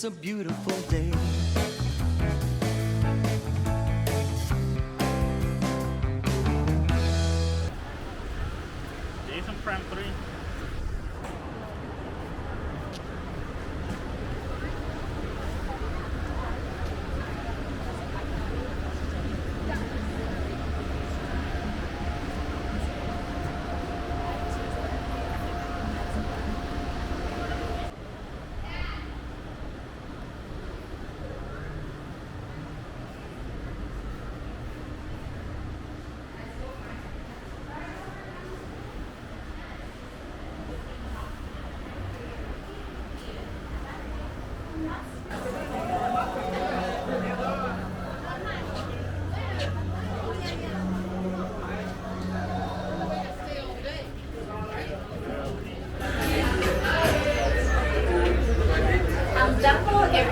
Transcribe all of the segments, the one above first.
a beautiful day. Jason Prime 3.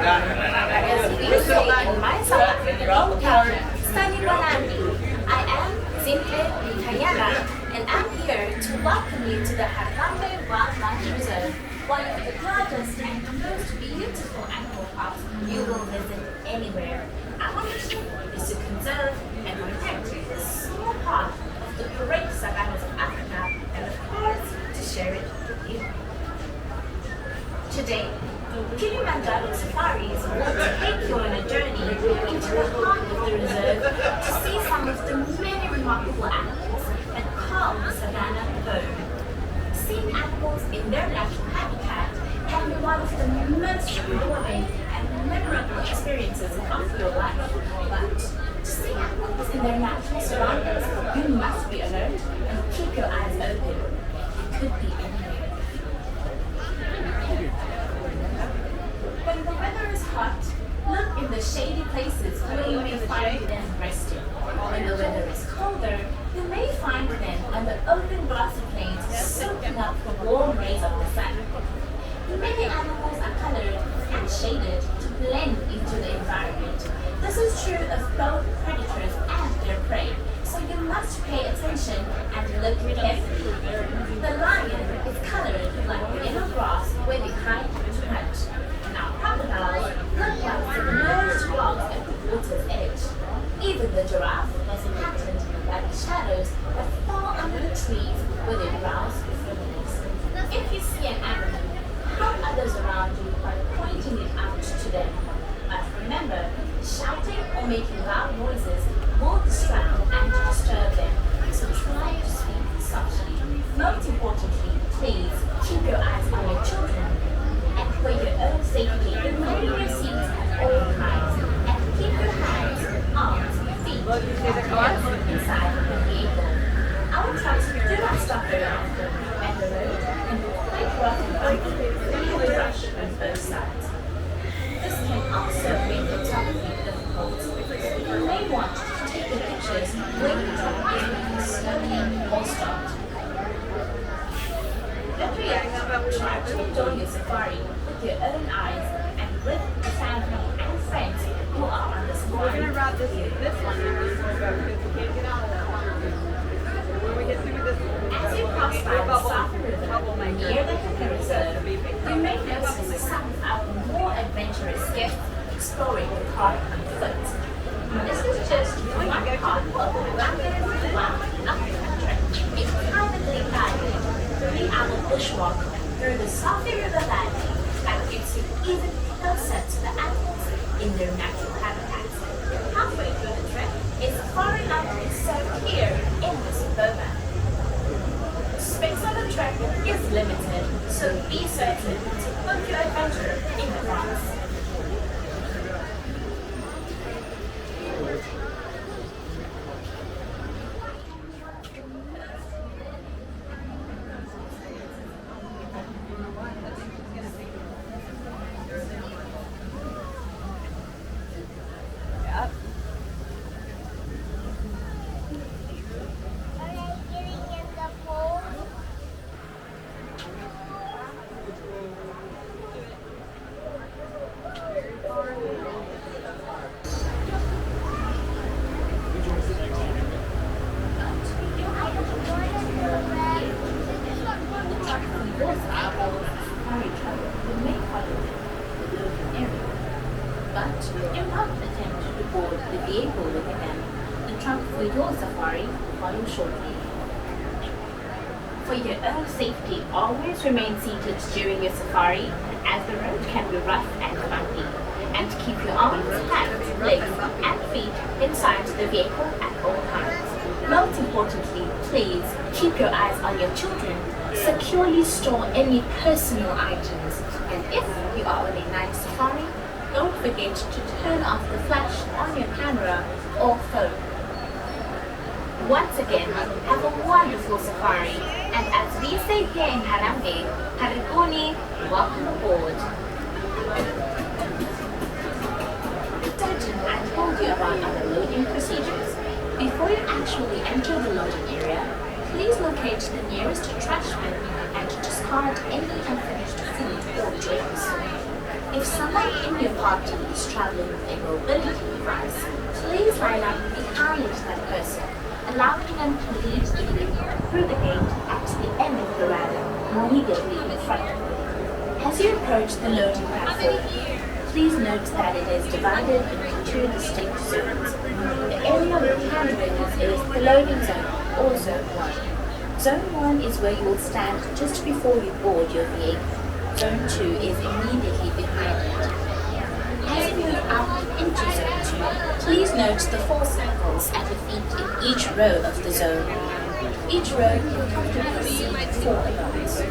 As we say in my South African hometown, Sunny Bonandi. I am Simple Mikayana, and I'm here to welcome you to the Harambe Wildlife Reserve, one of the largest and most beautiful animal parks you will visit anywhere. Our mission is to conserve and protect this small part of the great savannas of Africa, and of course, to share it with you. Today, Kilimanjaro safaris will take you on a journey into the heart of the reserve to see some of the many remarkable animals that call the savannah home. Seeing animals in their natural habitat can be one of the most rewarding and memorable experiences of your life. But to see animals in their natural surroundings, you must be alert and keep your eyes open. It could be anywhere. When the weather is hot, look in the shady places where you may find them resting. When the weather is colder, you may find them on the open grassy plains soaking up the warm rays of the sun. Many animals are colored and shaded to blend into the environment. This is true of both predators and their prey, so you must pay attention and look carefully. The lion is colored like the yellow grass where they hide to hunt. Now crocodiles look like submerged logs at the water's edge. Even the giraffe is patterned like the shadows that fall under the trees where they browse for meals. If you see an animal, help others around you by pointing it out to them. But remember, shouting or making loud noises will distract and disturb them, so try to speak softly. Most importantly, please keep your eyes on your children. And for your own safety, remain in your seats at all times, and keep your hands, arms, feet, and inside the vehicle. Our trucks do not stop very often, and the road can be quite rough and bumpy, with brush on both sides. This can also make photography difficult. You may want to take the pictures when the truck is moving slowly or stopped. Try to enjoy your safari with your own eyes and with the family and friends who are on the safari. We're going to route this one and this one go because we can't get out of that one. When we get through this As you cross by the South River near the Hidden Reserve, you may notice some of our more adventurous guests exploring the park on foot. This is just one part of the Wildlife African trip. It's privately guided 3-hour bushwalk through the South River Valley that gets you even closer to the animals in their natural habitats. Halfway through the trip is a foreign language served here in the suburban. Space on the trip is limited, so be certain to book your adventure in advance. vehicle within them. The trunk for your safari will follow shortly. For your own safety, always remain seated during your safari, as the road can be rough and bumpy, and keep your arms, hands, legs, and feet inside the vehicle at all times. Most importantly, please keep your eyes on your children. Securely store any personal items, and if you are on a night safari, don't forget to turn off the flash on your camera or phone. Once again, have a wonderful safari, and as we say here in Harambe, Karibuni, welcome aboard. I told you about our loading procedures. Before you actually enter the loading area, please locate the nearest trash bin and discard any unfinished food or drinks. If someone in your party is traveling with a mobility device, please line up behind that person, allowing them to leave the vehicle through the gate at the end of the ride, immediately in front of you. As you approach the loading platform, please note that it is divided into two distinct zones. The area with handrails is the loading zone, or Zone 1. Zone 1 is where you will stand just before you board your vehicle. Zone 2 is immediately behind it. As you move out into Zone 2, please note the 4 circles at the feet in each row of the zone. Each row can comfortably seat 4 adults.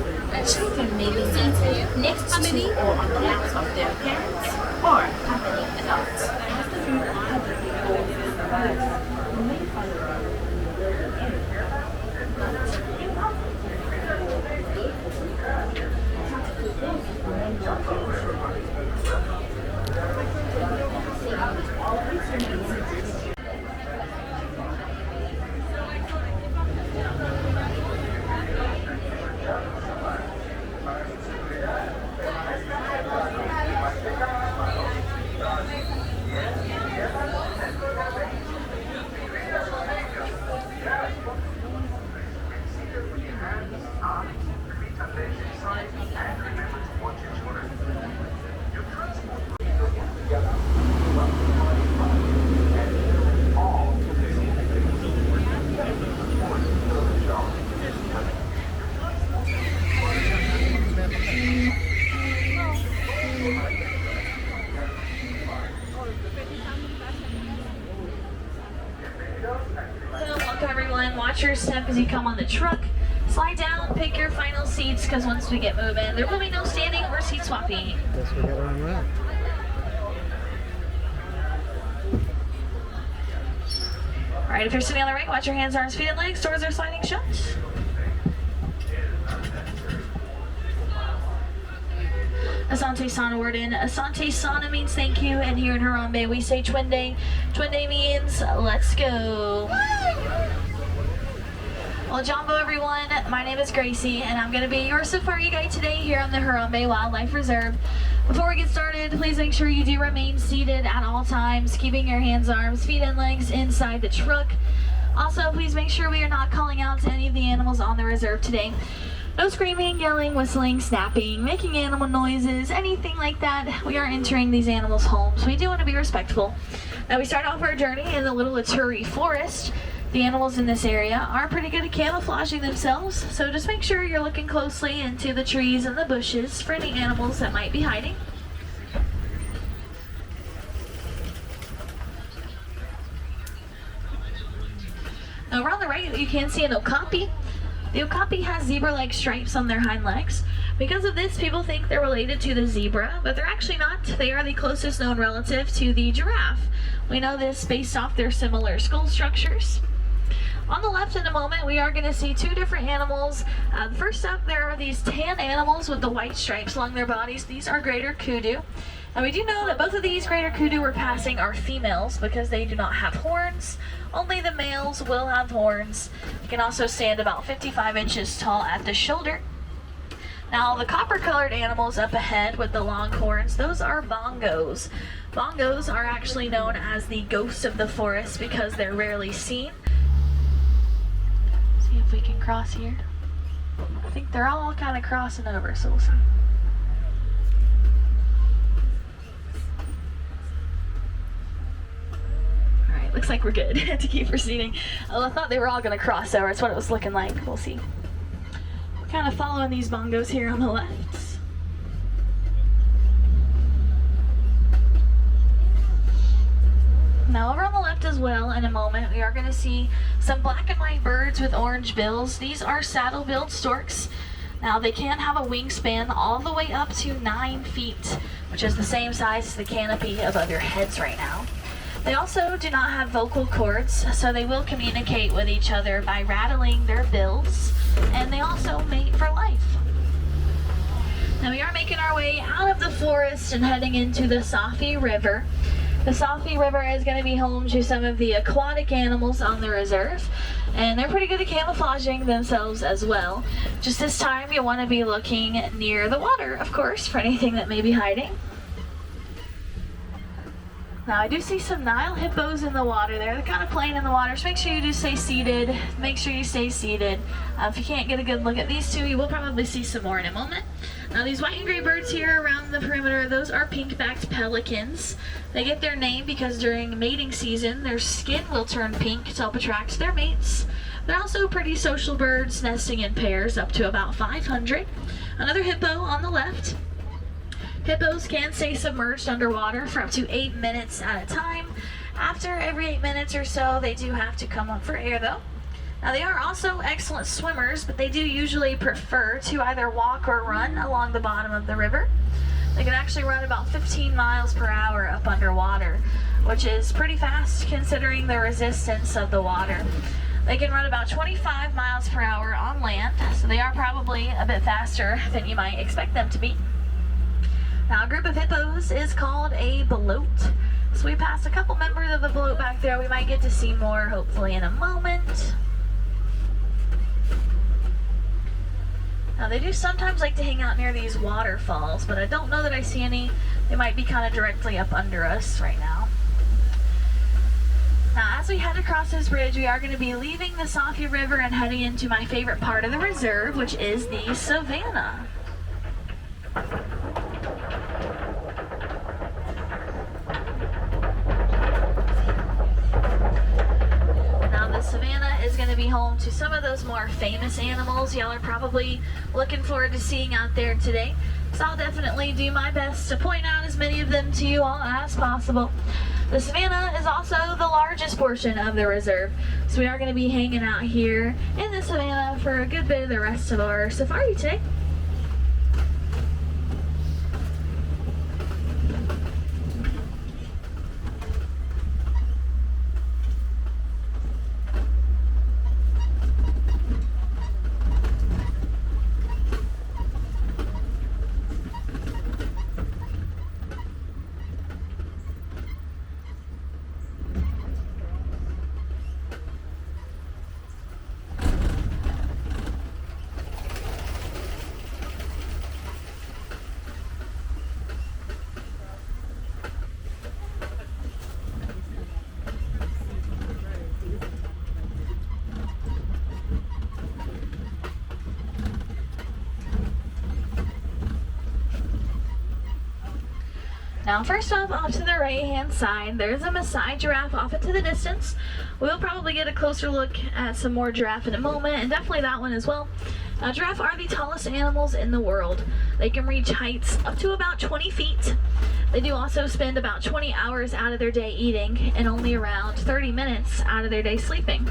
Children may be seated next to or on the laps of their parents or accompanying adults. As the group publicly boards the bus, you may follow them in the loading area. Watch your step as you come on the truck. Slide down, pick your final seats, because once we get moving, there will be no standing or seat swapping. Guess we gotta unwrap. Alright, if you're sitting on the right, watch your hands, arms, feet, and legs. Doors are sliding shut. Asante Sana word in. Asante Sana means thank you, and here in Harambe we say Twende. Twende means let's go. Well, Jumbo everyone, my name is Gracie, and I'm going to be your safari guide today here on the Harambe Wildlife Reserve. Before we get started, please make sure you do remain seated at all times, keeping your hands, arms, feet, and legs inside the truck. Also, please make sure we are not calling out to any of the animals on the reserve today. No screaming, yelling, whistling, snapping, making animal noises, anything like that. We are entering these animals' homes. We do want to be respectful. Now, we start off our journey in the Little Aturi Forest. The animals in this area are pretty good at camouflaging themselves, so just make sure you're looking closely into the trees and the bushes for any animals that might be hiding. Over on the right, you can see an okapi. The okapi has zebra-like stripes on their hind legs. Because of this, people think they're related to the zebra, but they're actually not. They are the closest known relative to the giraffe. We know this based off their similar skull structures. On the left in a moment, we are going to see two different animals. First up, there are these tan animals with the white stripes along their bodies. These are greater kudu. And we do know that both of these greater kudu we're passing are females because they do not have horns. Only the males will have horns. They can also stand about 55 inches tall at the shoulder. Now, the copper-colored animals up ahead with the long horns, those are bongos. Bongos are actually known as the ghosts of the forest because they're rarely seen. See if we can cross here. I think they're all kind of crossing over, so we'll see. Alright, looks like we're good to keep proceeding. Oh, I thought they were all gonna cross over. It's what it was looking like. We'll see. We're kind of following these bongos here on the left. Now over on the left as well, in a moment, we are going to see some black and white birds with orange bills. These are saddle-billed storks. Now they can have a wingspan all the way up to 9 feet, which is the same size as the canopy above your heads right now. They also do not have vocal cords, so they will communicate with each other by rattling their bills, and they also mate for life. Now we are making our way out of the forest and heading into the Safi River. The Safi River is going to be home to some of the aquatic animals on the reserve, and they're pretty good at camouflaging themselves as well. Just this time you want to be looking near the water, of course, for anything that may be hiding. Now I do see some Nile hippos in the water there. They're kind of playing in the water, so make sure you do stay seated. Make sure you stay seated. If you can't get a good look at these two, you will probably see some more in a moment. Now these white and gray birds here around the perimeter, those are pink-backed pelicans. They get their name because during mating season, their skin will turn pink to help attract their mates. They're also pretty social birds, nesting in pairs up to about 500. Another hippo on the left. Hippos can stay submerged underwater for up to 8 minutes at a time. After every 8 minutes or so, they do have to come up for air though. Now they are also excellent swimmers, but they do usually prefer to either walk or run along the bottom of the river. They can actually run about 15 miles per hour up underwater, which is pretty fast considering the resistance of the water. They can run about 25 miles per hour on land, so they are probably a bit faster than you might expect them to be. Now a group of hippos is called a bloat. So we passed a couple members of the bloat back there. We might get to see more hopefully in a moment. Now they do sometimes like to hang out near these waterfalls, but I don't know that I see any. They might be kind of directly up under us right now. Now as we head across this bridge, we are going to be leaving the Safi River and heading into my favorite part of the reserve, which is the savannah. Savannah is going to be home to some of those more famous animals y'all are probably looking forward to seeing out there today. So I'll definitely do my best to point out as many of them to you all as possible. The savannah is also the largest portion of the reserve, so we are going to be hanging out here in the savannah for a good bit of the rest of our safari today. Now first off to the right hand side, there's a Maasai giraffe off into the distance. We'll probably get a closer look at some more giraffe in a moment, and definitely that one as well. Now giraffe are the tallest animals in the world. They can reach heights up to about 20 feet. They do also spend about 20 hours out of their day eating and only around 30 minutes out of their day sleeping.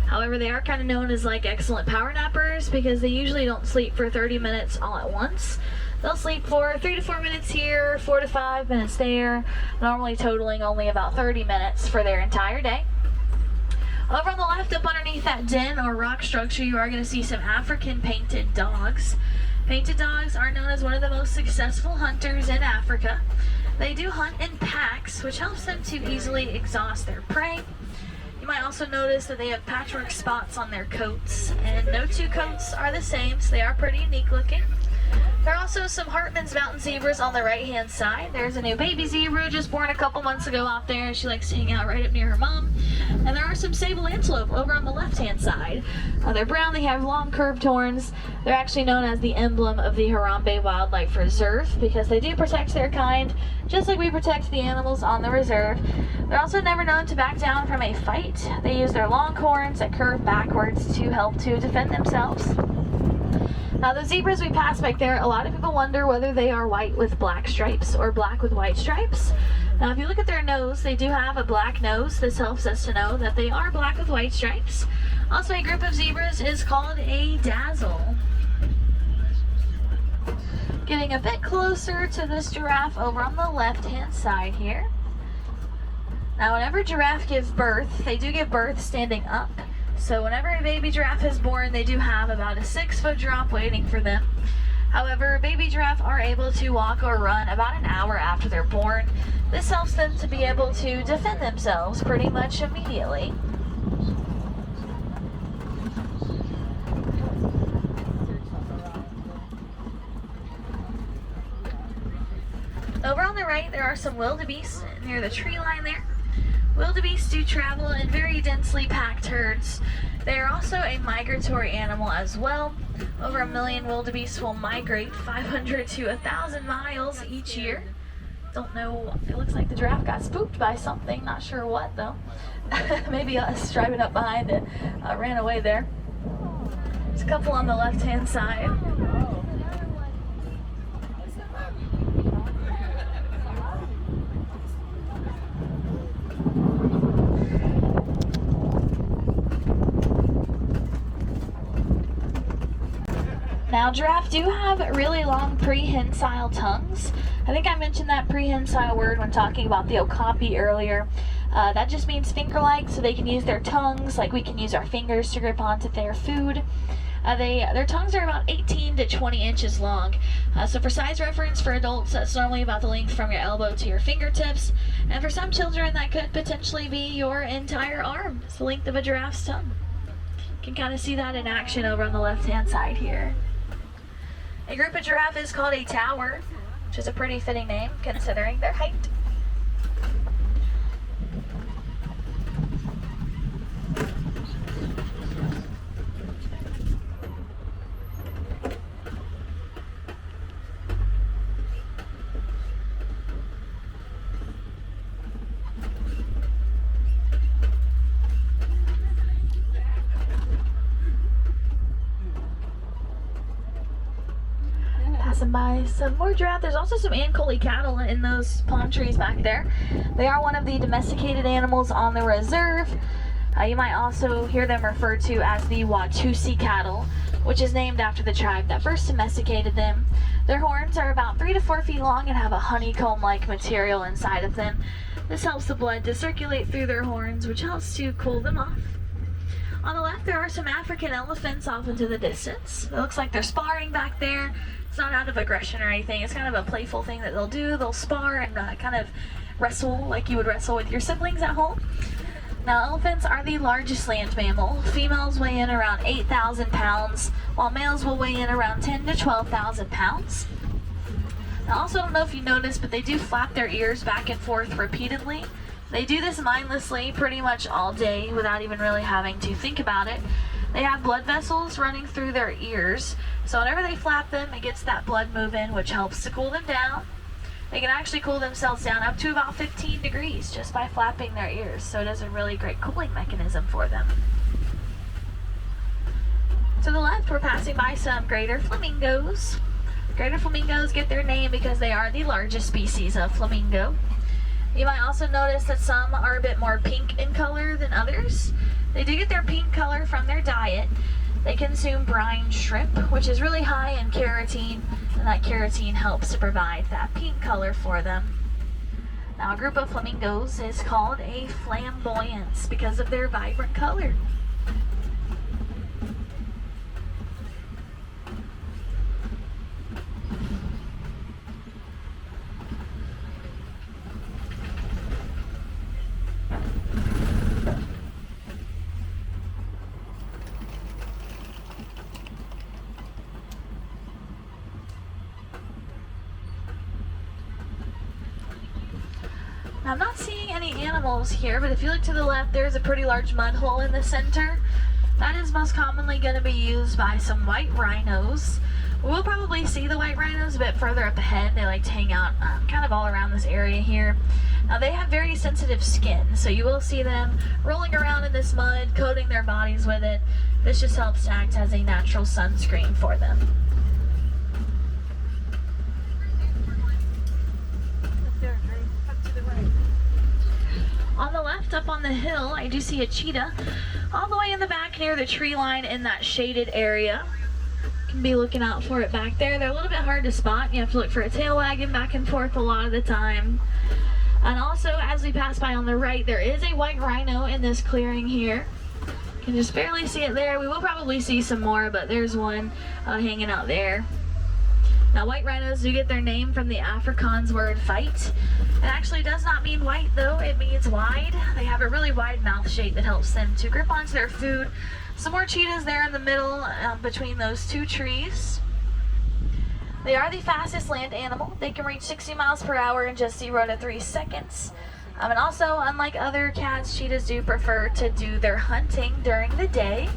However, they are kind of known as like excellent power nappers because they usually don't sleep for 30 minutes all at once. They'll sleep for 3 to 4 minutes here, 4 to 5 minutes there, normally totaling only about 30 minutes for their entire day. Over on the left, up underneath that den or rock structure, you are going to see some African painted dogs. Painted dogs are known as one of the most successful hunters in Africa. They do hunt in packs, which helps them to easily exhaust their prey. You might also notice that they have patchwork spots on their coats, and no two coats are the same, so they are pretty unique looking. There are also some Hartman's mountain zebras on the right hand side. There's a new baby zebra just born a couple months ago out there. She likes to hang out right up near her mom. And there are some sable antelope over on the left hand side. They're brown, they have long curved horns. They're actually known as the emblem of the Harambe Wildlife Reserve because they do protect their kind just like we protect the animals on the reserve. They're also never known to back down from a fight. They use their long horns that curve backwards to help to defend themselves. Now the zebras we passed back there, a lot of people wonder whether they are white with black stripes or black with white stripes. Now if you look at their nose, they do have a black nose. This helps us to know that they are black with white stripes. Also, a group of zebras is called a dazzle. Getting a bit closer to this giraffe over on the left-hand side here. Now whenever giraffe gives birth, they do give birth standing up. So whenever a baby giraffe is born, they do have about a 6-foot drop waiting for them. However, baby giraffe are able to walk or run about an hour after they're born. This helps them to be able to defend themselves pretty much immediately. Over on the right, there are some wildebeest near the tree line there. Wildebeest do travel in very densely packed herds. They are also a migratory animal as well. Over 1 million wildebeest will migrate 500 to 1,000 miles each year. Don't know, it looks like the giraffe got spooked by something, not sure what though. Maybe us driving up behind it ran away there. There's a couple on the left-hand side. Now, giraffe do have really long prehensile tongues. I think I mentioned that prehensile word when talking about the okapi earlier. That just means finger-like, so they can use their tongues like we can use our fingers to grip onto their food. Their tongues are about 18 to 20 inches long. So for size reference for adults, that's normally about the length from your elbow to your fingertips. And for some children, that could potentially be your entire arm. It's the length of a giraffe's tongue. You can kind of see that in action over on the left-hand side here. A group of giraffe is called a tower, which is a pretty fitting name considering their height. Passing by some more giraffe. There's also some Ankole cattle in those palm trees back there. They are one of the domesticated animals on the reserve. You might also hear them referred to as the Watusi cattle, which is named after the tribe that first domesticated them. Their horns are about 3 to 4 feet long and have a honeycomb-like material inside of them. This helps the blood to circulate through their horns, which helps to cool them off. On the left, there are some African elephants off into the distance. It looks like they're sparring back there. It's not out of aggression or anything. It's kind of a playful thing that they'll do. They'll spar and kind of wrestle like you would wrestle with your siblings at home. Now, elephants are the largest land mammal. Females weigh in around 8,000 pounds, while males will weigh in around 10 to 12,000 pounds. Now, also, I don't know if you noticed, but they do flap their ears back and forth repeatedly. They do this mindlessly pretty much all day without even really having to think about it. They have blood vessels running through their ears, so whenever they flap them, it gets that blood moving, which helps to cool them down. They can actually cool themselves down up to about 15 degrees just by flapping their ears, so it is a really great cooling mechanism for them. To the left, we're passing by some greater flamingos. Greater flamingos get their name because they are the largest species of flamingo. You might also notice that some are a bit more pink in color than others. They do get their pink color from their diet. They consume brine shrimp, which is really high in carotene, and that carotene helps to provide that pink color for them. Now, a group of flamingos is called a flamboyance because of their vibrant color. Now, I'm not seeing any animals here, but if you look to the left, there's a pretty large mud hole in the center. That is most commonly going to be used by some white rhinos. We'll probably see the white rhinos a bit further up ahead. They like to hang out kind of all around this area here. Now they have very sensitive skin, so you will see them rolling around in this mud, coating their bodies with it. This just helps to act as a natural sunscreen for them. On the left, up on the hill, I do see a cheetah all the way in the back near the tree line in that shaded area. You can be looking out for it back there. They're a little bit hard to spot. You have to look for a tail wagging back and forth a lot of the time. And also, as we pass by on the right, there is a white rhino in this clearing here. You can just barely see it there. We will probably see some more, but there's one hanging out there. Now, white rhinos do get their name from the Afrikaans word fight. It actually does not mean white, though. It means wide. They have a really wide mouth shape that helps them to grip onto their food. Some more cheetahs there in the middle between those two trees. They are the fastest land animal. They can reach 60 miles per hour in just 0 to 3 seconds. And also, unlike other cats, cheetahs do prefer to do their hunting during the day.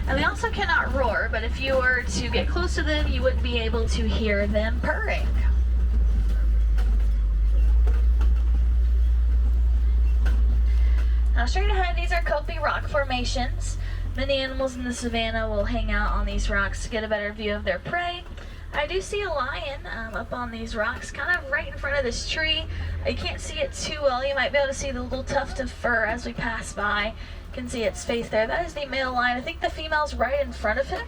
And they also cannot roar, but if you were to get close to them, you would be able to hear them purring. Now straight ahead, these are Kopi rock formations. Many animals in the savannah will hang out on these rocks to get a better view of their prey. I do see a lion up on these rocks, kind of right in front of this tree. You can't see it too well. You might be able to see the little tuft of fur as we pass by. You can see its face there. That is the male lion. I think the female's right in front of him.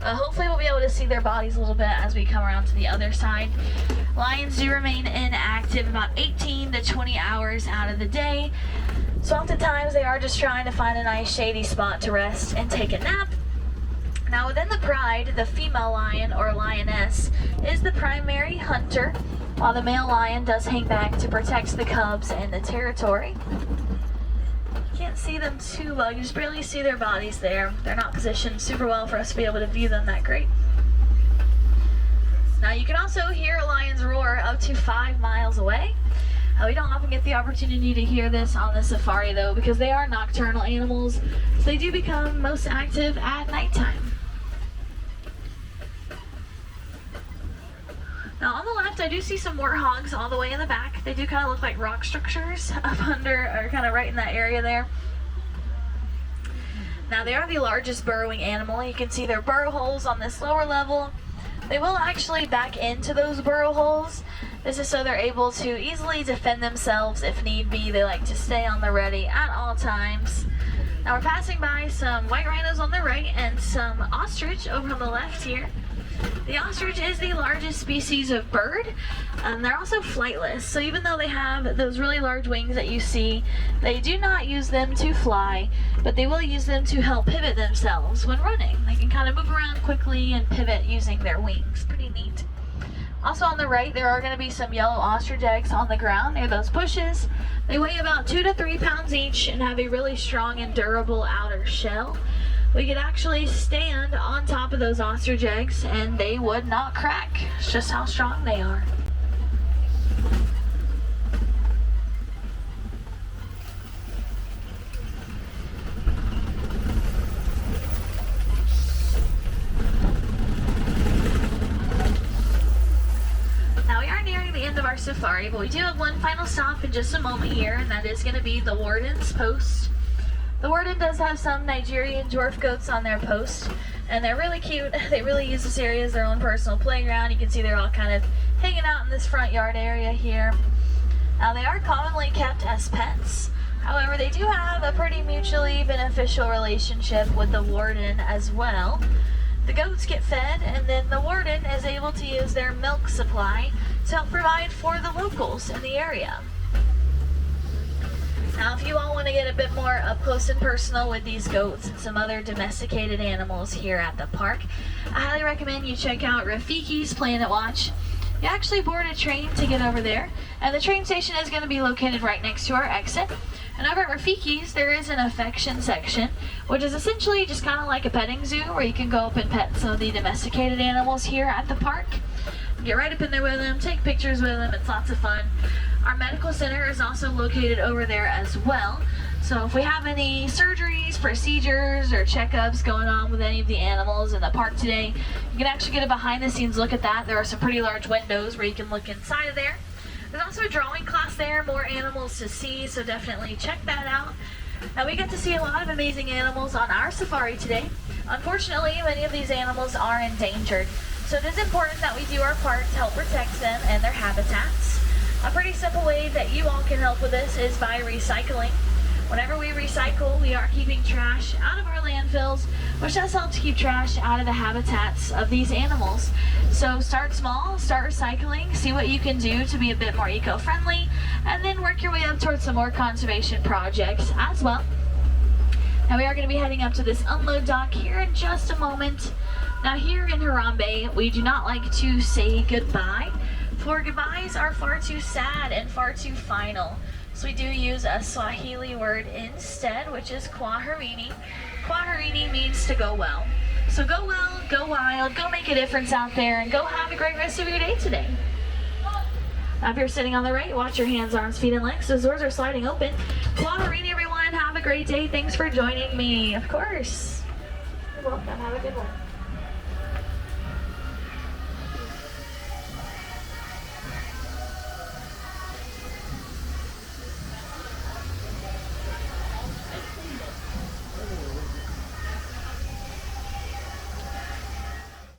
Hopefully we'll be able to see their bodies a little bit as we come around to the other side. Lions do remain inactive about 18 to 20 hours out of the day. So oftentimes they are just trying to find a nice shady spot to rest and take a nap. Now within the pride, the female lion or lioness is the primary hunter, while the male lion does hang back to protect the cubs and the territory. You can't see them too well, you just barely see their bodies there. They're not positioned super well for us to be able to view them that great. Now you can also hear a lion's roar up to 5 miles away. We don't often get the opportunity to hear this on the safari though, because they are nocturnal animals, so they do become most active at nighttime. Now on the left, I do see some warthogs all the way in the back. They do kind of look like rock structures up under, or kind of right in that area there. Now they are the largest burrowing animal. You can see their burrow holes on this lower level. They will actually back into those burrow holes. This is so they're able to easily defend themselves if need be. They like to stay on the ready at all times. Now we're passing by some white rhinos on the right and some ostrich over on the left here. The ostrich is the largest species of bird. They're also flightless, so even though they have those really large wings that you see, they do not use them to fly, but they will use them to help pivot themselves when running. They can kind of move around quickly and pivot using their wings. Pretty neat. Also on the right, there are going to be some yellow ostrich eggs on the ground near those bushes. They weigh about 2 to 3 pounds each and have a really strong and durable outer shell. We could actually stand on top of those ostrich eggs and they would not crack. It's just how strong they are. Now we are nearing the end of our safari, but we do have one final stop in just a moment here, and that is going to be the warden's post. The warden does have some Nigerian dwarf goats on their post, and they're really cute. They really use this area as their own personal playground. You can see they're all kind of hanging out in this front yard area here. Now they are commonly kept as pets. However, they do have a pretty mutually beneficial relationship with the warden as well. The goats get fed, and then the warden is able to use their milk supply to help provide for the locals in the area. Now, if you all want to get a bit more up close and personal with these goats and some other domesticated animals here at the park, I highly recommend you check out Rafiki's Planet Watch. You actually board a train to get over there, and the train station is going to be located right next to our exit. And over at Rafiki's, there is an affection section, which is essentially just kind of like a petting zoo where you can go up and pet some of the domesticated animals here at the park. Get right up in there with them, take pictures with them, it's lots of fun. Our medical center is also located over there as well. So if we have any surgeries, procedures, or checkups going on with any of the animals in the park today, you can actually get a behind the scenes look at that. There are some pretty large windows where you can look inside of there. There's also a drawing class there, more animals to see, so definitely check that out. Now we get to see a lot of amazing animals on our safari today. Unfortunately, many of these animals are endangered, so it is important that we do our part to help protect them and their habitats. A pretty simple way that you all can help with this is by recycling. Whenever we recycle, we are keeping trash out of our landfills, which does help to keep trash out of the habitats of these animals. So start small, start recycling, see what you can do to be a bit more eco-friendly, and then work your way up towards some more conservation projects as well. Now we are going to be heading up to this unload dock here in just a moment. Now here in Harambe, we do not like to say goodbye, for goodbyes are far too sad and far too final. So we do use a Swahili word instead, which is kwaherini. Kwaherini means to go well. So go well, go wild, go make a difference out there, and go have a great rest of your day today. Now if you're sitting on the right, watch your hands, arms, feet, and legs. Those doors are sliding open. Kwaherini, everyone. Have a great day. Thanks for joining me. Of course. You're welcome. Have a good one.